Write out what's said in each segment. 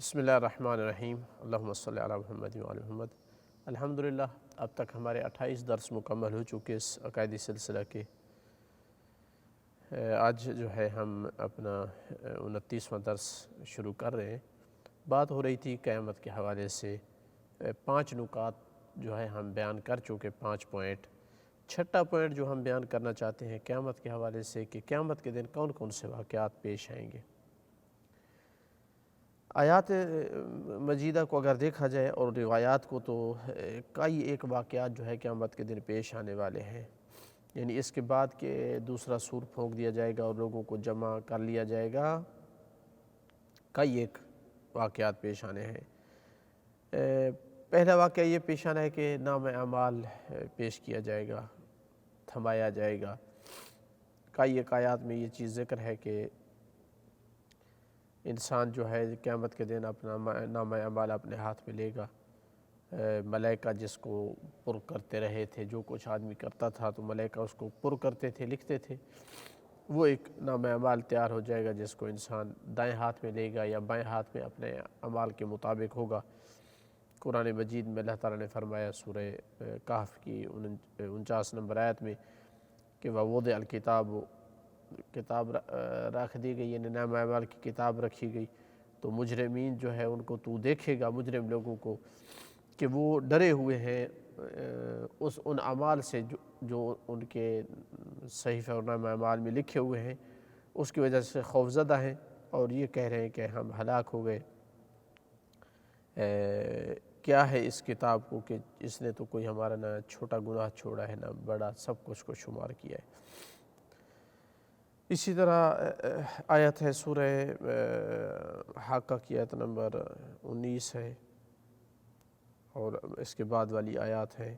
بسم اللہ الرحمن الرحیم، اللہم صلی علی محمد وعلی محمد۔ الحمدللہ اب تک ہمارے 28 درس مکمل ہو چکے اس عقائدی سلسلہ کے۔ آج جو ہے ہم اپنا 29واں درس شروع کر رہے ہیں۔ بات ہو رہی تھی قیامت کے حوالے سے، 5 نکات جو ہے ہم بیان کر چکے، 5 پوائنٹ۔ چھٹا پوائنٹ جو ہم بیان کرنا چاہتے ہیں قیامت کے حوالے سے کہ قیامت کے دن کون کون سے واقعات پیش آئیں گے۔ آیات مجیدہ کو اگر دیکھا جائے اور روایات کو تو کئی ایک واقعات جو ہے قیامت کے دن پیش آنے والے ہیں، یعنی اس کے بعد کہ دوسرا سور پھونک دیا جائے گا اور لوگوں کو جمع کر لیا جائے گا، کئی ایک واقعات پیش آنے ہیں۔ پہلا واقعہ یہ پیش آنا ہے کہ نام اعمال پیش کیا جائے گا، تھمایا جائے گا۔ کئی ایک آیات میں یہ چیز ذکر ہے کہ انسان جو ہے قیامت کے دن اپنا نام اعمال اپنے ہاتھ میں لے گا۔ ملائکہ جس کو پر کرتے رہے تھے، جو کچھ آدمی کرتا تھا تو ملائکہ اس کو پر کرتے تھے، لکھتے تھے، وہ ایک نام اعمال تیار ہو جائے گا جس کو انسان دائیں ہاتھ میں لے گا یا بائیں ہاتھ میں اپنے اعمال کے مطابق ہوگا۔ قرآن مجید میں اللہ تعالیٰ نے فرمایا سورہ کہف کی 49 نمبر آیت میں کہ وَوُضِعَ الْکِتَابُ، کتاب رکھ دی گئی، یعنی نام اعمال کی کتاب رکھی گئی تو مجرمین جو ہے ان کو تو دیکھے گا، مجرم لوگوں کو، کہ وہ ڈرے ہوئے ہیں ان اعمال سے جو ان کے صحیفہ اور نام اعمال میں لکھے ہوئے ہیں، اس کی وجہ سے خوفزدہ ہیں اور یہ کہہ رہے ہیں کہ ہم ہلاک ہو گئے۔ کیا ہے اس کتاب کو کہ اس نے تو کوئی ہمارا نہ چھوٹا گناہ چھوڑا ہے نہ بڑا، سب کچھ کو شمار کیا ہے۔ اسی طرح آیت ہے سورہ حاقہ کی آیت نمبر 19 ہے، اور اس کے بعد والی آیات ہے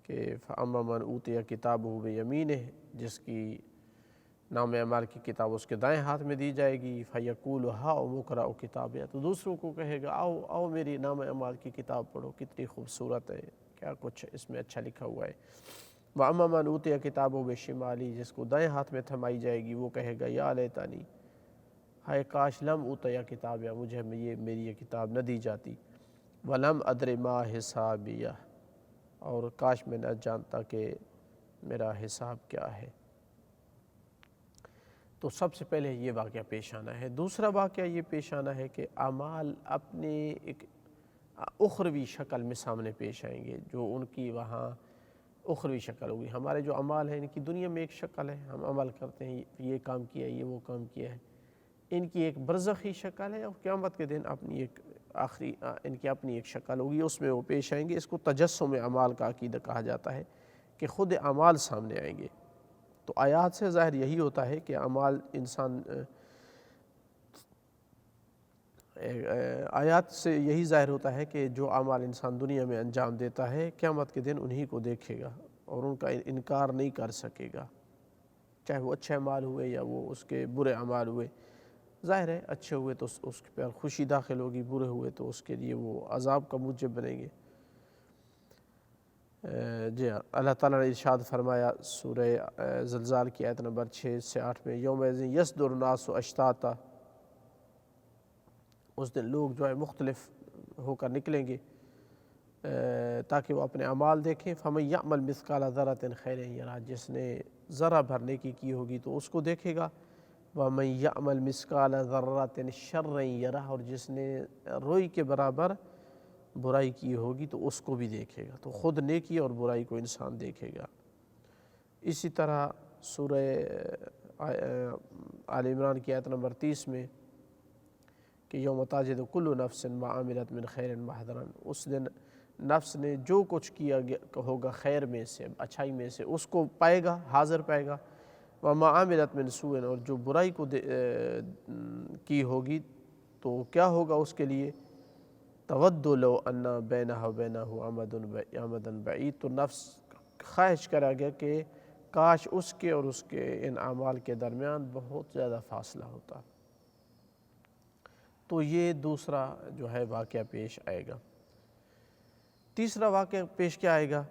کہ فَأَمَّا مَنْ أُوتِيَ كِتَابَهُ بِيَمِينِهِ، جس کی نام اعمال کی کتاب اس کے دائیں ہاتھ میں دی جائے گی، فَيَقُولُ هَاؤْمُ اقْرَءُوا كِتَابِيَهْ، تو دوسروں کو کہے گا آؤ میری نام اعمال کی کتاب پڑھو، کتنی خوبصورت ہے، کیا کچھ اس میں اچھا لکھا ہوا ہے۔ وَأَمَّا مَنْ أُوتِيَ كِتَابَهُ بِشِمَالِهِ، جس کو دائیں ہاتھ میں تھمائی جائے گی، وہ کہے گا یا لیتنی، ہائے کاش لم اوتیا کتابیہ، مجھے میری یہ کتاب نہ دی جاتی، وَلَمْ أَدْرِ مَا حِسَابِیَہ، اور کاش میں نہ جانتا کہ میرا حساب کیا ہے۔ تو سب سے پہلے یہ واقعہ پیش آنا ہے۔ دوسرا واقعہ یہ پیش آنا ہے کہ اعمال اپنے ایک اخروی شکل میں سامنے پیش آئیں گے، جو ان کی وہاں اخروی شکل ہوگی۔ ہمارے جو اعمال ہیں ان کی دنیا میں ایک شکل ہے، ہم عمل کرتے ہیں، یہ کام کیا ہے، یہ وہ کام کیا ہے، ان کی ایک برزخی شکل ہے، اور قیامت کے دن اپنی ایک ان کی اپنی ایک شکل ہوگی، اس میں وہ پیش آئیں گے۔ اس کو تجسم اعمال کا عقیدہ کہا جاتا ہے کہ خود اعمال سامنے آئیں گے۔ تو آیات سے ظاہر یہی ہوتا ہے کہ اعمال آیات سے یہی ظاہر ہوتا ہے کہ جو اعمال انسان دنیا میں انجام دیتا ہے قیامت کے دن انہی کو دیکھے گا اور ان کا انکار نہیں کر سکے گا، چاہے وہ اچھے اعمال ہوئے یا وہ اس کے برے اعمال ہوئے۔ ظاہر ہے اچھے ہوئے تو اس پر خوشی داخل ہوگی، برے ہوئے تو اس کے لیے وہ عذاب کا موجب بنیں گے۔ جی ہاں، اللہ تعالیٰ نے ارشاد فرمایا سورہ زلزال کی آیت نمبر 6 سے 8 میں یومئذ یصدر الناس اشتاتا، اس دن لوگ جو ہے مختلف ہو کر نکلیں گے تاکہ وہ اپنے اعمال دیکھیں۔ فَمَن يَعْمَلْ مِثْقَالَ ذَرَّةٍ خَيْرًا يَرَهُ، جس نے ذرہ بھر نیکی کی ہوگی تو اس کو دیکھے گا۔ وَمَن يَعْمَلْ مِثْقَالَ ذَرَّةٍ شَرًّا يَرَهُ، اور جس نے روئی کے برابر برائی کی ہوگی تو اس کو بھی دیکھے گا۔ تو خود نیکی اور برائی کو انسان دیکھے گا۔ اسی طرح سورہ آل عمران کی آیت نمبر 30 میں کہ یوم تجد کل نفس ما عملت من خیر محضرا، اس دن نفس نے جو کچھ کیا ہوگا خیر میں سے، اچھائی میں سے، اس کو پائے گا، حاضر پائے گا۔ وما عملت من سوء، اور جو برائی کو کی ہوگی تو کیا ہوگا اس کے لیے؟ تود لو ان بینہ وبینہ امدا بعید، تو نفس خواہش کرا گیا کہ کاش اس کے اور اس کے ان اعمال کے درمیان بہت زیادہ فاصلہ ہوتا۔ تو یہ دوسرا جو ہے واقعہ پیش آئے گا۔ تیسرا واقعہ پیش کیا آئے گا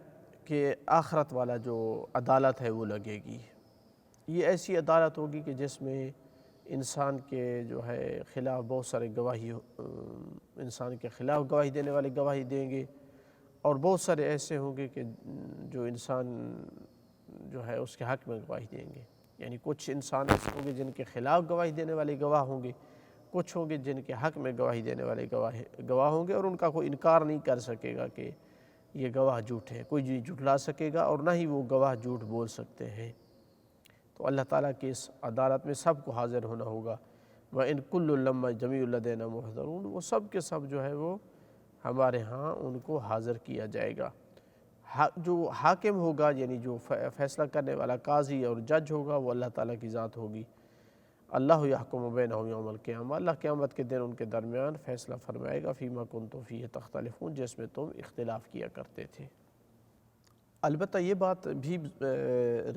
کہ آخرت والا جو عدالت ہے وہ لگے گی۔ یہ ایسی عدالت ہوگی کہ جس میں انسان کے جو ہے خلاف بہت سارے انسان کے خلاف گواہی دینے والے گواہی دیں گے، اور بہت سارے ایسے ہوں گے کہ جو انسان جو ہے اس کے حق میں گواہی دیں گے۔ یعنی کچھ انسان ایسے ہوں گے جن کے خلاف گواہی دینے والے گواہ ہوں گے، کچھ ہوں گے جن کے حق میں گواہی دینے والے گواہ ہوں گے، اور ان کا کوئی انکار نہیں کر سکے گا کہ یہ گواہ جھوٹ ہے، کوئی نہیں جھٹلا سکے گا، اور نہ ہی وہ گواہ جھوٹ بول سکتے ہیں۔ تو اللہ تعالیٰ کی اس عدالت میں سب کو حاضر ہونا ہوگا۔ وَإِن كُلٌّ لَمَّا جَمِيعٌ لَدَيْنَا مُحْضَرُونَ، وہ سب کے سب جو ہے وہ ہمارے ہاں ان کو حاضر کیا جائے گا۔ جو حاکم ہوگا، یعنی جو فیصلہ کرنے والا قاضی اور جج ہوگا، وہ اللہ تعالیٰ کی ذات ہوگی۔ اللہ یحکم بینہم یوم القیامہ، اللہ قیامت کے دن ان کے درمیان فیصلہ فرمائے گا، فیما کنتم فیہ تختلفون، جس میں تم اختلاف کیا کرتے تھے۔ البتہ یہ بات بھی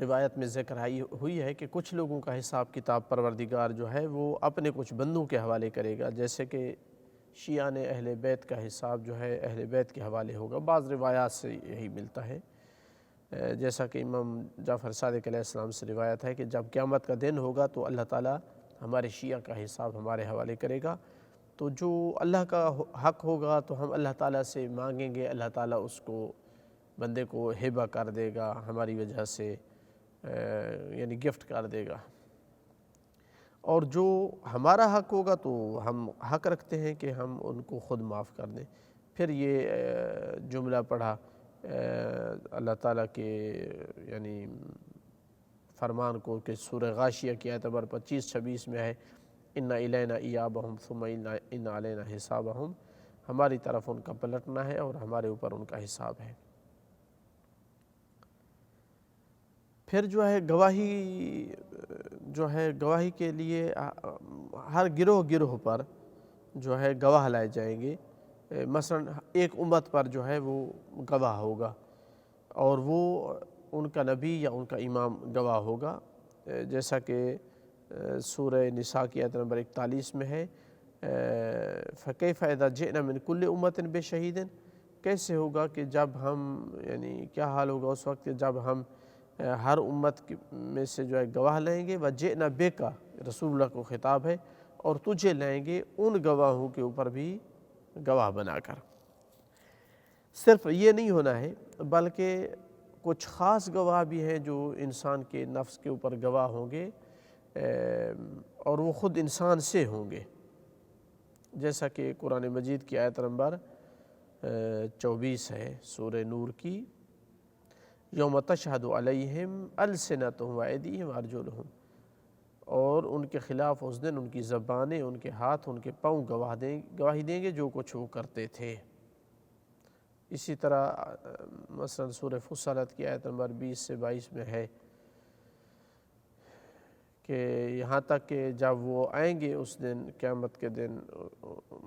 روایت میں ذکر ہوئی ہے کہ کچھ لوگوں کا حساب کتاب پروردگار جو ہے وہ اپنے کچھ بندوں کے حوالے کرے گا، جیسے کہ شیعہ نے اہل بیت کا حساب جو ہے اہل بیت کے حوالے ہوگا۔ بعض روایات سے یہی ملتا ہے، جیسا کہ امام جعفر صادق علیہ السلام سے روایت ہے کہ جب قیامت کا دن ہوگا تو اللہ تعالیٰ ہمارے شیعہ کا حساب ہمارے حوالے کرے گا، تو جو اللہ کا حق ہوگا تو ہم اللہ تعالیٰ سے مانگیں گے، اللہ تعالیٰ اس کو بندے کو ہبہ کر دے گا ہماری وجہ سے، یعنی گفٹ کر دے گا۔ اور جو ہمارا حق ہوگا تو ہم حق رکھتے ہیں کہ ہم ان کو خود معاف کر دیں۔ پھر یہ جملہ پڑھا اللہ تعالیٰ کے یعنی فرمان کو کہ سورہ غاشیہ کی آیت نمبر 25-26 میں ہے، اِنَّ إِلَيْنَا إِيَابَهُمْ ثُمَّ إِنَّ عَلَيْنَا حِسَابَهُمْ، ہماری طرف ان کا پلٹنا ہے اور ہمارے اوپر ان کا حساب ہے۔ پھر جو ہے گواہی کے لیے ہر گروہ پر جو ہے گواہ لائے جائیں گے۔ مثلا ایک امت پر جو ہے وہ گواہ ہوگا، اور وہ ان کا نبی یا ان کا امام گواہ ہوگا، جیسا کہ سورہ نساء کی آیت نمبر 41 میں ہے، فَكَيْفَ إِذَا جِئْنَا مِنْ كُلِّ أُمَّةٍ بِشَهِيدٍ، کیسے ہوگا کہ جب ہم یعنی کیا حال ہوگا اس وقت جب ہم ہر امت میں سے جو ہے گواہ لیں گے، وَجِئْنَا بِكَ، رسول اللہ کو خطاب ہے، اور تجھے لائیں گے ان گواہوں کے اوپر بھی گواہ بنا کر۔ صرف یہ نہیں ہونا ہے بلکہ کچھ خاص گواہ بھی ہیں جو انسان کے نفس کے اوپر گواہ ہوں گے، اور وہ خود انسان سے ہوں گے، جیسا کہ قرآن مجید کی آیت نمبر 24 ہے سورہ نور کی، یوم تشہد علیہم السنتہم وایدیہم وارجلہم، اور ان کے خلاف اس دن ان کی زبانیں، ان کے ہاتھ، ان کے پاؤں گواہی دیں گے جو کچھ وہ کرتے تھے۔ اسی طرح مثلا سورہ فصلت کی آیت نمبر 20-22 میں ہے کہ یہاں تک کہ جب وہ آئیں گے اس دن، قیامت کے دن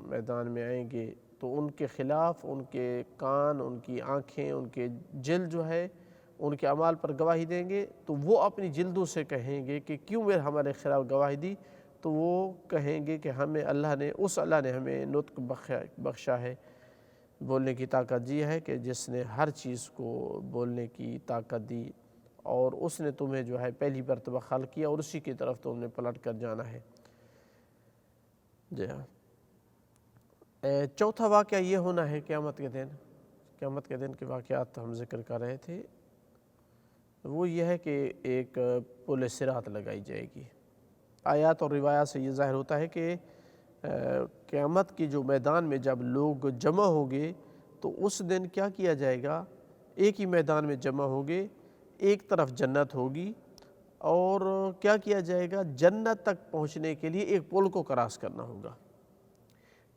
میدان میں آئیں گے، تو ان کے خلاف ان کے کان، ان کی آنکھیں، ان کے جلد جو ہے ان کے اعمال پر گواہی دیں گے، تو وہ اپنی جلدوں سے کہیں گے کہ کیوں ہمارے خلاف گواہی دی، تو وہ کہیں گے کہ اللہ نے ہمیں نطق بخشا ہے، بولنے کی طاقت دی ہے، کہ جس نے ہر چیز کو بولنے کی طاقت دی، اور اس نے تمہیں جو ہے پہلی مرتبہ خلق کیا اور اسی کی طرف تم نے پلٹ کر جانا ہے۔ جی ہاں، چوتھا واقعہ یہ ہونا ہے قیامت کے دن کے واقعات ہم ذکر کر رہے تھے، وہ یہ ہے کہ ایک پل صراط لگائی جائے گی۔ آیات اور روایات سے یہ ظاہر ہوتا ہے کہ قیامت کی جو میدان میں جب لوگ جمع ہوں گے تو اس دن کیا کیا جائے گا، ایک ہی میدان میں جمع ہوں گے، ایک طرف جنت ہوگی، اور کیا کیا جائے گا، جنت تک پہنچنے کے لیے ایک پل کو کراس کرنا ہوگا۔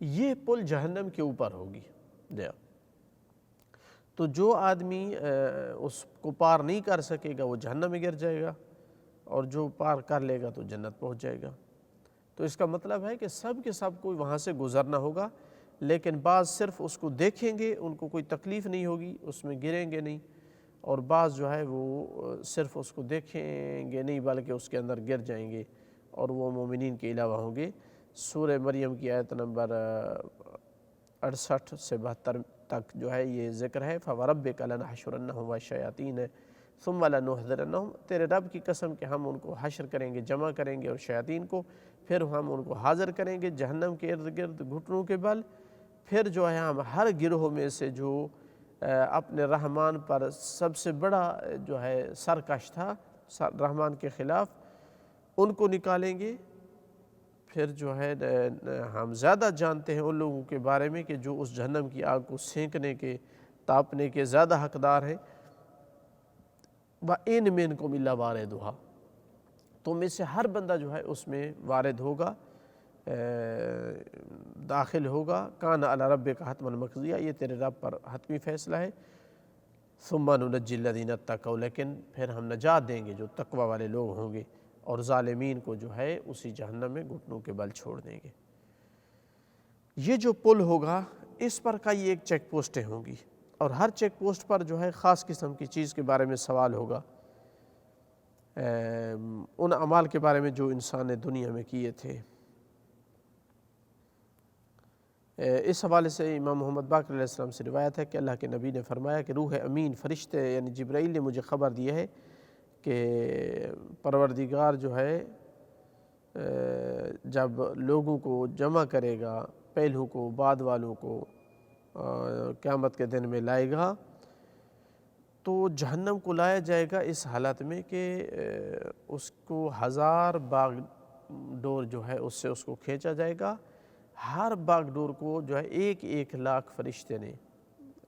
یہ پل جہنم کے اوپر ہوگی، تو جو آدمی اس کو پار نہیں کر سکے گا وہ جہنم میں گر جائے گا، اور جو پار کر لے گا تو جنت پہنچ جائے گا۔ تو اس کا مطلب ہے کہ سب کے سب کو وہاں سے گزرنا ہوگا، لیکن بعض صرف اس کو دیکھیں گے، ان کو کوئی تکلیف نہیں ہوگی، اس میں گریں گے نہیں، اور بعض جو ہے وہ صرف اس کو دیکھیں گے نہیں بلکہ اس کے اندر گر جائیں گے، اور وہ مومنین کے علاوہ ہوں گے۔ سورہ مریم کی آیت نمبر 68 سے 72 تک جو ہے یہ ذکر ہے، فَوَرَبِّكَ لَنَحْشُرَنَّهُمْ وَالشَّيَاطِينَ ثُمَّ لَنُحْضِرَنَّهُمْ، تیرے رب کی قسم کہ ہم ان کو حشر کریں گے، جمع کریں گے، اور شیاطین کو، پھر ہم ان کو حاضر کریں گے جہنم کے ارد گرد گھٹنوں کے بل، پھر جو ہے ہم ہر گروہ میں سے جو اپنے رحمان پر سب سے بڑا جو ہے سرکش تھا رحمان کے خلاف، ان کو نکالیں گے۔ پھر جو ہے ہم زیادہ جانتے ہیں ان لوگوں کے بارے میں کہ جو اس جہنم کی آگ کو سینکنے کے، تاپنے کے زیادہ حقدار ہیں۔ وَإِن مِّنكُمْ إِلَّا وَارِدُهَا، تو میں سے ہر بندہ جو ہے اس میں وارد ہوگا، داخل ہوگا۔ کان علی ربک حتما مقضیہ، یہ تیرے رب پر حتمی فیصلہ ہے۔ ثم ننجی الذین اتقوا، لیکن پھر ہم نجات دیں گے جو تقوی والے لوگ ہوں گے، اور ظالمین کو جو ہے اسی جہنم میں گھٹنوں کے بل چھوڑ دیں گے۔ یہ جو پل ہوگا اس پر کئی ایک چیک پوسٹیں ہوں گی، اور ہر چیک پوسٹ پر جو ہے خاص قسم کی چیز کے بارے میں سوال ہوگا، ان اعمال کے بارے میں جو انسان نے دنیا میں کیے تھے۔ اس حوالے سے امام محمد باقر علیہ السلام سے روایت ہے کہ اللہ کے نبی نے فرمایا کہ روح امین فرشتے یعنی جبرائیل نے مجھے خبر دی ہے کہ پروردگار جو ہے جب لوگوں کو جمع کرے گا، پہلوں کو بعد والوں کو قیامت کے دن میں لائے گا، تو جہنم کو لایا جائے گا اس حالت میں کہ اس کو 1000 باغ ڈور جو ہے اس سے اس کو کھینچا جائے گا۔ ہر باغ ڈور کو جو ہے 1 لاکھ فرشتے نے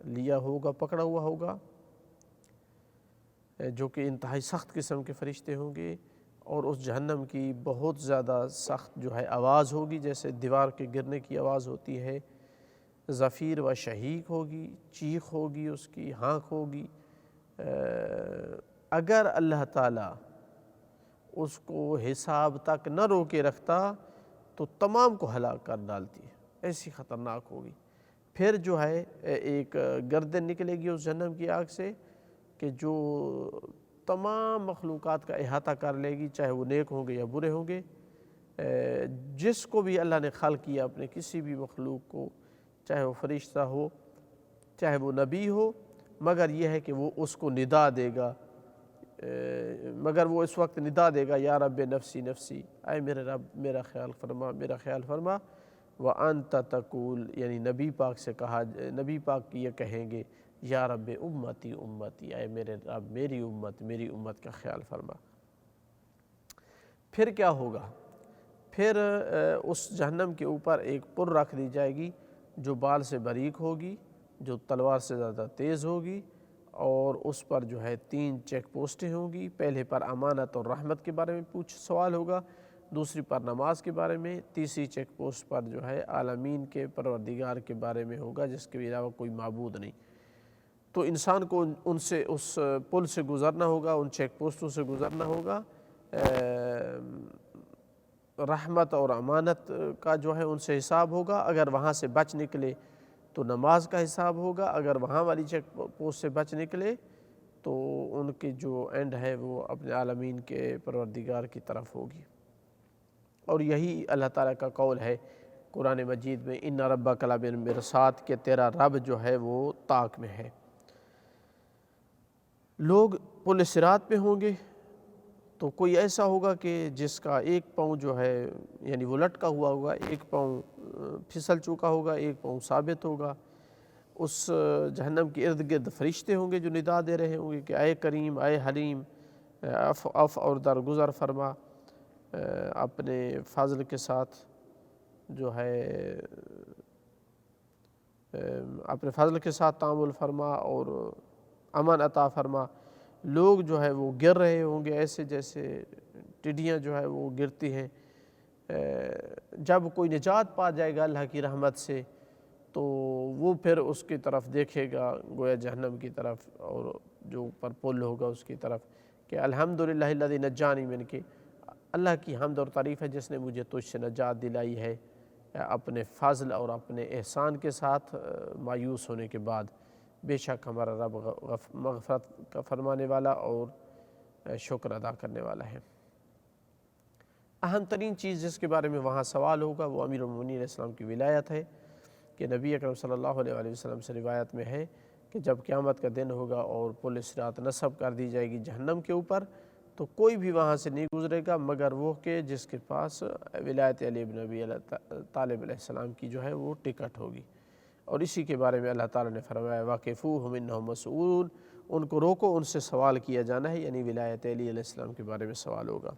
لیا ہوگا، پکڑا ہوا ہوگا، جو کہ انتہائی سخت قسم کے فرشتے ہوں گے، اور اس جہنم کی بہت زیادہ سخت جو ہے آواز ہوگی، جیسے دیوار کے گرنے کی آواز ہوتی ہے، زفیر و شہیق ہوگی، چیخ ہوگی، اس کی ہانک ہوگی۔ اگر اللہ تعالیٰ اس کو حساب تک نہ روکے رکھتا تو تمام کو ہلاک کر ڈالتی ہے، ایسی خطرناک ہوگی۔ پھر جو ہے ایک گردن نکلے گی اس جہنم کی آگ سے کہ جو تمام مخلوقات کا احاطہ کر لے گی، چاہے وہ نیک ہوں گے یا برے ہوں گے۔ جس کو بھی اللہ نے خلق کیا اپنے کسی بھی مخلوق کو، چاہے وہ فرشتہ ہو چاہے وہ نبی ہو، مگر یہ ہے کہ وہ اس کو ندا دے گا، مگر وہ اس وقت ندا دے گا یا رب نفسی نفسی، اے میرے رب میرا خیال فرما میرا خیال فرما۔ وَأَنْتَ تَقُولُ، یعنی نبی پاک سے کہا، نبی پاک یہ کہیں گے یا رب امتی امتی، اے میرے رب میری امت کا خیال فرما۔ پھر کیا ہوگا؟ پھر اس جہنم کے اوپر ایک پر رکھ دی جائے گی جو بال سے باریک ہوگی، جو تلوار سے زیادہ تیز ہوگی، اور اس پر جو ہے 3 چیک پوسٹیں ہوں گی۔ پہلے پر امانت اور رحمت کے بارے میں سوال ہوگا، دوسری پر نماز کے بارے میں، تیسری چیک پوسٹ پر جو ہے عالمین کے پروردگار کے بارے میں ہوگا جس کے علاوہ کوئی معبود نہیں۔ تو انسان کو ان سے اس پل سے گزرنا ہوگا، ان چیک پوسٹوں سے گزرنا ہوگا۔ رحمت اور امانت کا جو ہے ان سے حساب ہوگا، اگر وہاں سے بچ نکلے تو نماز کا حساب ہوگا، اگر وہاں والی چیک پوسٹ سے بچ نکلے تو ان کی جو اینڈ ہے وہ اپنے عالمین کے پروردگار کی طرف ہوگی۔ اور یہی اللہ تعالیٰ کا قول ہے قرآن مجید میں، ان ربک لبالمرصاد، کہ تیرا رب جو ہے وہ طاق میں ہے۔ لوگ پل صراط پہ ہوں گے تو کوئی ایسا ہوگا کہ جس کا 1 پاؤں جو ہے یعنی وہ لٹکا ہوا ہوگا، 1 پاؤں پھسل چکا ہوگا، 1 پاؤں ثابت ہوگا۔ اس جہنم کے ارد گرد فرشتے ہوں گے جو ندا دے رہے ہوں گے کہ اے کریم اے حلیم، عفو اور درگزر فرما، اپنے فضل کے ساتھ جو ہے اپنے فضل کے ساتھ تعامل فرما اور امن عطا فرما۔ لوگ جو ہے وہ گر رہے ہوں گے ایسے جیسے ٹڈیاں جو ہے وہ گرتی ہیں۔ جب کوئی نجات پا جائے گا اللہ کی رحمت سے تو وہ پھر اس کی طرف دیکھے گا، گویا جہنم کی طرف، اور جو اوپر پل ہوگا اس کی طرف، کہ الحمدللہ الذی نجانی من کے، اللہ کی حمد اور تعریف ہے جس نے مجھے تجھ سے نجات دلائی ہے اپنے فضل اور اپنے احسان کے ساتھ مایوس ہونے کے بعد۔ بے شک ہمارا رب مغفرت کا فرمانے والا اور شکر ادا کرنے والا ہے۔ اہم ترین چیز جس کے بارے میں وہاں سوال ہوگا وہ امیر المومنین علیہ السلام کی ولایت ہے، کہ نبی اکرم صلی اللہ علیہ وسلم سے روایت میں ہے کہ جب قیامت کا دن ہوگا اور پل صراط نصب کر دی جائے گی جہنم کے اوپر، تو کوئی بھی وہاں سے نہیں گزرے گا مگر وہ کہ جس کے پاس ولایت علی بن ابی طالب علیہ السلام کی جو ہے وہ ٹکٹ ہوگی۔ اور اسی کے بارے میں اللہ تعالیٰ نے فرمایا وَقِفُوهُمْ إِنَّهُمْ مسئول، ان کو روکو، ان سے سوال کیا جانا ہے، یعنی ولایت علی علیہ السلام کے بارے میں سوال ہوگا۔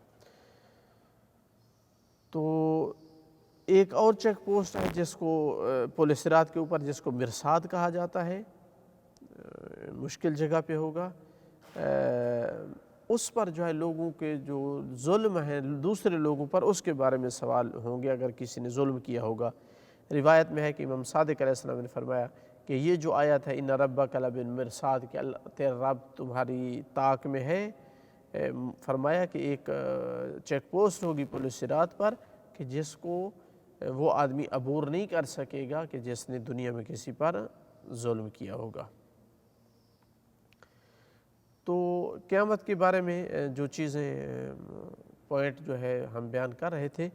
تو ایک اور چیک پوسٹ ہے جس کو پل صراط کے اوپر، جس کو مرصاد کہا جاتا ہے، مشکل جگہ پہ ہوگا۔ اس پر جو ہے لوگوں کے جو ظلم ہیں دوسرے لوگوں پر، اس کے بارے میں سوال ہوں گے اگر کسی نے ظلم کیا ہوگا۔ روایت میں ہے کہ امام صادق علیہ السلام نے فرمایا کہ یہ جو آیت ہے ان ربک لبالمرصاد، کہ تیرا رب تمہاری طاق میں ہے، فرمایا کہ ایک چیک پوسٹ ہوگی پل صراط پر کہ جس کو وہ آدمی عبور نہیں کر سکے گا کہ جس نے دنیا میں کسی پر ظلم کیا ہوگا۔ تو قیامت کے بارے میں جو چیزیں پوائنٹ جو ہے ہم بیان کر رہے تھے،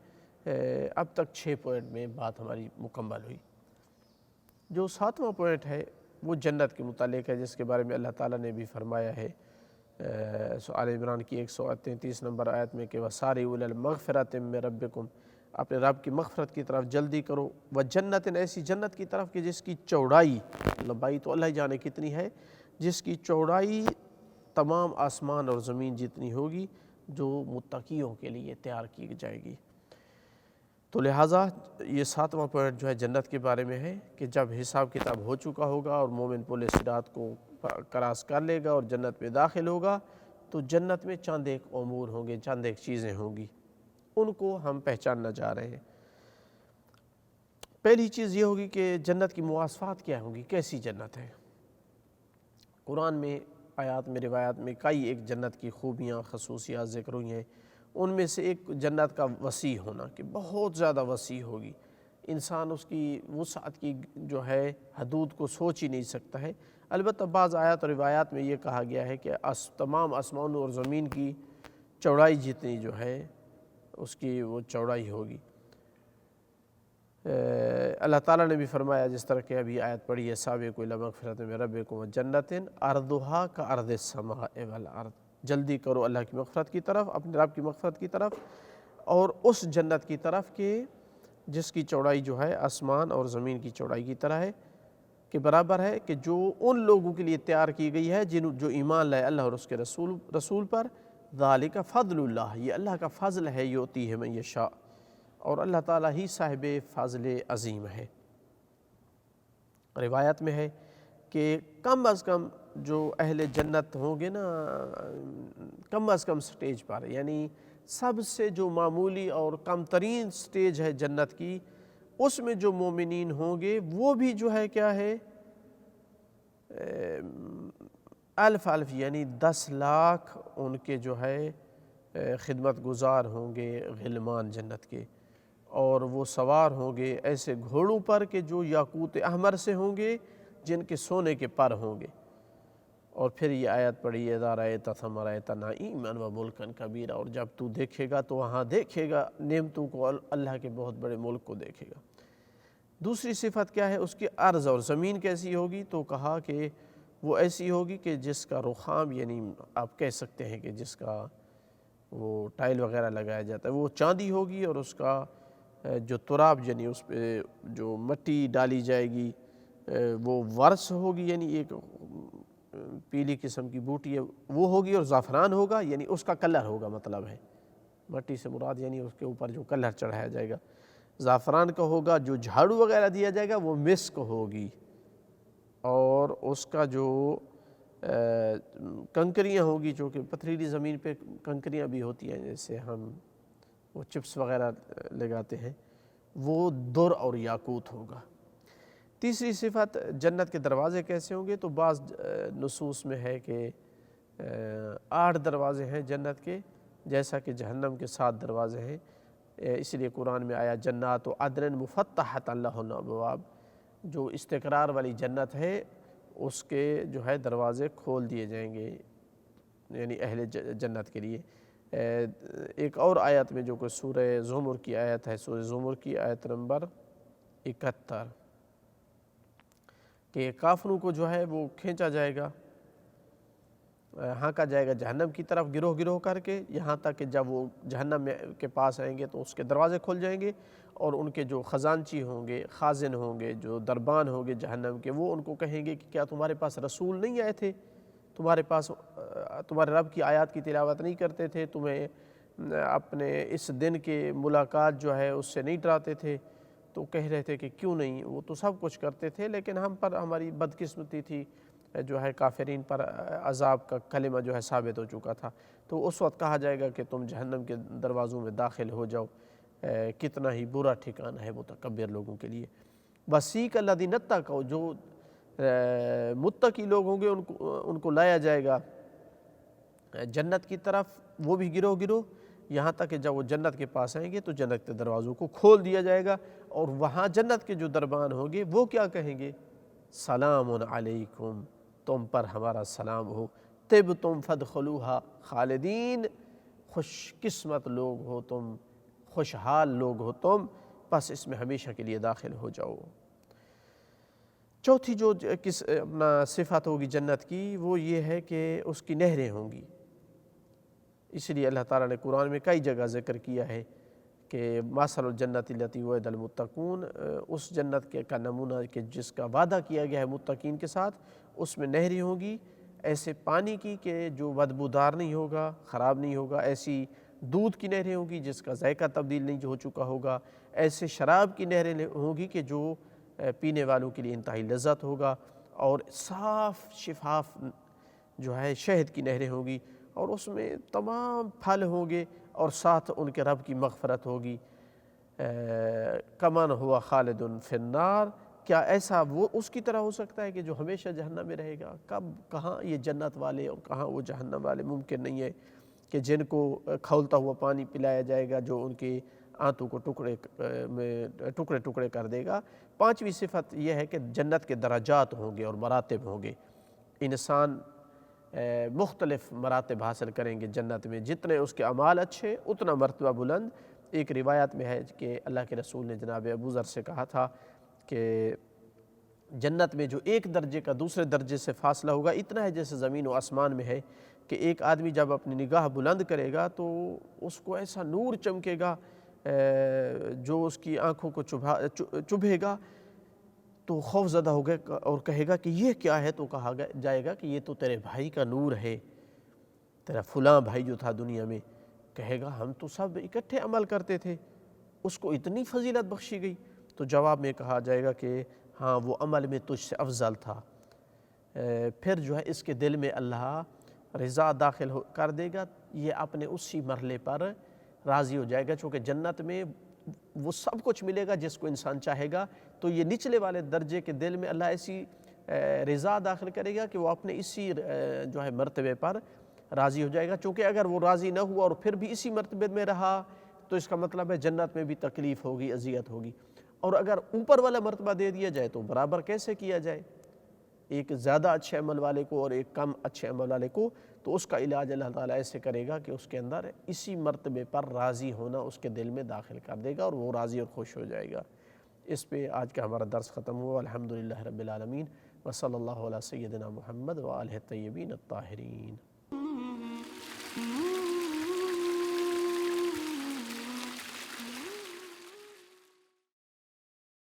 اب تک 6 پوائنٹ میں بات ہماری مکمل ہوئی۔ جو 7واں پوائنٹ ہے وہ جنت کے متعلق ہے، جس کے بارے میں اللہ تعالیٰ نے بھی فرمایا ہے آل عمران کی 133 نمبر آیت میں کہ وَسَارِعُوا إِلَى الْمَغْفِرَةِ مِن رَبِّكُمْ، اپنے رب کی مغفرت کی طرف جلدی کرو، وَجَنَّةٍ، ایسی جنت کی طرف کہ جس کی چوڑائی، لمبائی تو اللہ جانے کتنی ہے، جس کی چوڑائی تمام آسمان اور زمین جتنی ہوگی، جو متقیوں کے لیے تیار کی جائے گی۔ تو لہٰذا یہ 7واں پوائنٹ جو ہے جنت کے بارے میں ہے کہ جب حساب کتاب ہو چکا ہوگا اور مومن پل صراط کو کراس کر لے گا اور جنت میں داخل ہوگا، تو جنت میں چند ایک امور ہوں گے، چند ایک چیزیں ہوں گی، ان کو ہم پہچاننا چاہ رہے ہیں۔ پہلی چیز یہ ہوگی کہ جنت کی مواصفات کیا ہوں گی، کیسی جنت ہے۔ قرآن میں آیات میں روایات میں کئی ایک جنت کی خوبیاں خصوصیات ذکر ہوئی ہیں۔ ان میں سے ایک جنت کا وسیع ہونا، کہ بہت زیادہ وسیع ہوگی، انسان اس کی وسعت کی جو ہے حدود کو سوچ ہی نہیں سکتا ہے۔ البتہ بعض آیات اور روایات میں یہ کہا گیا ہے کہ تمام آسمان اور زمین کی چوڑائی جتنی جو ہے اس کی وہ چوڑائی ہوگی۔ اللہ تعالیٰ نے بھی فرمایا، جس طرح کہ ابھی آیت پڑھی ہے سابقوا الی مغفرۃ من ربکم وجنۃ عرضھا کعرض السماء والارض، جلدی کرو اللہ کی مغفرت کی طرف، اپنے رب کی مغفرت کی طرف، اور اس جنت کی طرف کہ جس کی چوڑائی جو ہے آسمان اور زمین کی چوڑائی کی طرح ہے، کہ برابر ہے، کہ جو ان لوگوں کے لیے تیار کی گئی ہے جو ایمان لائے اللہ اور اس کے رسول پر۔ ذالک فضل اللہ، یہ اللہ کا فضل ہے، یؤتیہ من یشاء، اور اللہ تعالیٰ ہی صاحب فضل عظیم ہے۔ روایت میں ہے کہ کم از کم جو اہل جنت ہوں گے نا، کم از کم سٹیج پر، یعنی سب سے جو معمولی اور کم ترین سٹیج ہے جنت کی، اس میں جو مومنین ہوں گے وہ بھی جو ہے کیا ہے، الف یعنی 10 لاکھ ان کے جو ہے خدمت گزار ہوں گے غلمان جنت کے، اور وہ سوار ہوں گے ایسے گھوڑوں پر کہ جو یاقوت احمر سے ہوں گے، جن کے سونے کے پر ہوں گے۔ اور پھر یہ آیت پڑھی اذا رأیت ثم رأیت نعیما وملکا کبیرا، اور جب تو دیکھے گا تو وہاں دیکھے گا نعمتوں کو، اللہ کے بہت بڑے ملک کو دیکھے گا۔ دوسری صفت کیا ہے اس کی، ارض اور زمین کیسی ہوگی، تو کہا کہ وہ ایسی ہوگی کہ جس کا رخام، یعنی آپ کہہ سکتے ہیں کہ جس کا وہ ٹائل وغیرہ لگایا جاتا ہے وہ چاندی ہوگی، اور اس کا جو تراب یعنی اس پہ جو مٹی ڈالی جائے گی وہ ورس ہوگی، یعنی ایک پیلی قسم کی بوٹی ہے وہ ہوگی، اور زعفران ہوگا، یعنی اس کا کلر ہوگا، مطلب ہے مٹی سے مراد یعنی اس کے اوپر جو کلر چڑھایا جائے گا زعفران کا ہوگا۔ جو جھاڑو وغیرہ دیا جائے گا وہ مسک ہوگی، اور اس کا جو کنکریاں ہوگی، جو کہ پتھریلی زمین پہ کنکریاں بھی ہوتی ہیں جیسے ہم وہ چپس وغیرہ لگاتے ہیں، وہ در اور یاقوت ہوگا۔ تیسری صفت جنت کے دروازے کیسے ہوں گے، تو بعض نصوص میں ہے کہ 8 دروازے ہیں جنت کے، جیسا کہ جہنم کے 7 دروازے ہیں۔ اس لیے قرآن میں آیا جنات عدن مفتحۃ لہن الابواب، جو استقرار والی جنت ہے اس کے جو ہے دروازے کھول دیے جائیں گے، یعنی اہل جنت کے لیے۔ ایک اور آیت میں جو کہ سورہ زمر کی آیت ہے، سورہ زمر کی آیت نمبر 71، کہ کافروں کو جو ہے وہ کھینچا جائے گا ہانکا جائے گا جہنم کی طرف گروہ گروہ کر کے، یہاں تک کہ جب وہ جہنم کے پاس آئیں گے تو اس کے دروازے کھل جائیں گے، اور ان کے جو خزانچی ہوں گے، خازن ہوں گے، جو دربان ہوں گے جہنم کے، وہ ان کو کہیں گے کہ کیا تمہارے پاس رسول نہیں آئے تھے؟ تمہارے پاس تمہارے رب کی آیات کی تلاوت نہیں کرتے تھے؟ تمہیں اپنے اس دن کے ملاقات جو ہے اس سے نہیں ڈراتے تھے؟ تو کہہ رہے تھے کہ کیوں نہیں، وہ تو سب کچھ کرتے تھے، لیکن ہم پر ہماری بدقسمتی تھی، جو ہے کافرین پر عذاب کا کلمہ جو ہے ثابت ہو چکا تھا۔ تو اس وقت کہا جائے گا کہ تم جہنم کے دروازوں میں داخل ہو جاؤ۔ کتنا ہی برا ٹھکانہ ہے متکبر لوگوں کے لیے۔ وَسِیقَ الَّذِینَ اتَّقَوْا، جو متقی لوگ ہوں گے ان کو لایا جائے گا جنت کی طرف، وہ بھی گروہ گروہ، یہاں تک کہ جب وہ جنت کے پاس آئیں گے تو جنت کے دروازوں کو کھول دیا جائے گا، اور وہاں جنت کے جو دربان ہوں گے وہ کیا کہیں گے؟ سلام علیکم، تم پر ہمارا سلام ہو، طبتم فادخلوہا خالدین، خوش قسمت لوگ ہو تم، خوشحال لوگ ہو تم، بس اس میں ہمیشہ کے لیے داخل ہو جاؤ۔ چوتھی جو اپنا صفت ہوگی جنت کی، وہ یہ ہے کہ اس کی نہریں ہوں گی۔ اس لیے اللہ تعالیٰ نے قرآن میں کئی جگہ ذکر کیا ہے کہ مثل الجنت التی وعد المتقون، اس جنت کا نمونہ کہ جس کا وعدہ کیا گیا ہے متقین کے ساتھ، اس میں نہریں ہوں گی ایسے پانی کی کہ جو بدبودار نہیں ہوگا، خراب نہیں ہوگا، ایسی دودھ کی نہریں ہوں گی جس کا ذائقہ تبدیل نہیں ہو چکا ہوگا، ایسے شراب کی نہریں ہوں گی کہ جو پینے والوں کے لیے انتہائی لذت ہوگا، اور صاف شفاف جو ہے شہد کی نہریں ہوں گی، اور اس میں تمام پھل ہوں گے، اور ساتھ ان کے رب کی مغفرت ہوگی۔ کمن ہوا خالد فی النار، کیا ایسا وہ اس کی طرح ہو سکتا ہے کہ جو ہمیشہ جہنم میں رہے گا؟ کہاں یہ جنت والے اور کہاں وہ جہنم والے؟ ممکن نہیں ہے کہ جن کو کھولتا ہوا پانی پلایا جائے گا جو ان کے آنتوں کو ٹکڑے ٹکڑے کر دے گا۔ پانچویں صفت یہ ہے کہ جنت کے درجات ہوں گے اور مراتب ہوں گے۔ انسان مختلف مراتب حاصل کریں گے جنت میں، جتنے اس کے اعمال اچھے اتنا مرتبہ بلند۔ ایک روایت میں ہے کہ اللہ کے رسول نے جناب ابو ذر سے کہا تھا کہ جنت میں جو ایک درجے کا دوسرے درجے سے فاصلہ ہوگا اتنا ہے جیسے زمین و آسمان میں ہے، کہ ایک آدمی جب اپنی نگاہ بلند کرے گا تو اس کو ایسا نور چمکے گا جو اس کی آنکھوں کو چبھے گا، تو خوف زدہ ہو گئے اور کہے گا کہ یہ کیا ہے؟ تو کہا جائے گا کہ یہ تو تیرے بھائی کا نور ہے، تیرا فلاں بھائی جو تھا دنیا میں۔ کہے گا ہم تو سب اکٹھے عمل کرتے تھے، اس کو اتنی فضیلت بخشی گئی؟ تو جواب میں کہا جائے گا کہ ہاں وہ عمل میں تجھ سے افضل تھا۔ پھر جو ہے اس کے دل میں اللہ رضا داخل کر دے گا، یہ اپنے اسی مرحلے پر راضی ہو جائے گا، چونکہ جنت میں وہ سب کچھ ملے گا جس کو انسان چاہے گا، تو یہ نچلے والے درجے کے دل میں اللہ ایسی رضا داخل کرے گا کہ وہ اپنے اسی جو ہے مرتبے پر راضی ہو جائے گا۔ چونکہ اگر وہ راضی نہ ہوا اور پھر بھی اسی مرتبے میں رہا تو اس کا مطلب ہے جنت میں بھی تکلیف ہوگی، اذیت ہوگی، اور اگر اوپر والا مرتبہ دے دیا جائے تو برابر کیسے کیا جائے ایک زیادہ اچھے عمل والے کو اور ایک کم اچھے عمل والے کو؟ تو اس کا علاج اللہ تعالیٰ ایسے کرے گا کہ اس کے اندر اسی مرتبے پر راضی ہونا اس کے دل میں داخل کر دے گا، اور وہ راضی اور خوش ہو جائے گا۔ اس پہ آج کا ہمارا درس ختم ہوا۔ الحمدللہ رب العالمین، وصلی اللہ علی سیدنا محمد وآلہ الطیبین الطاہرین۔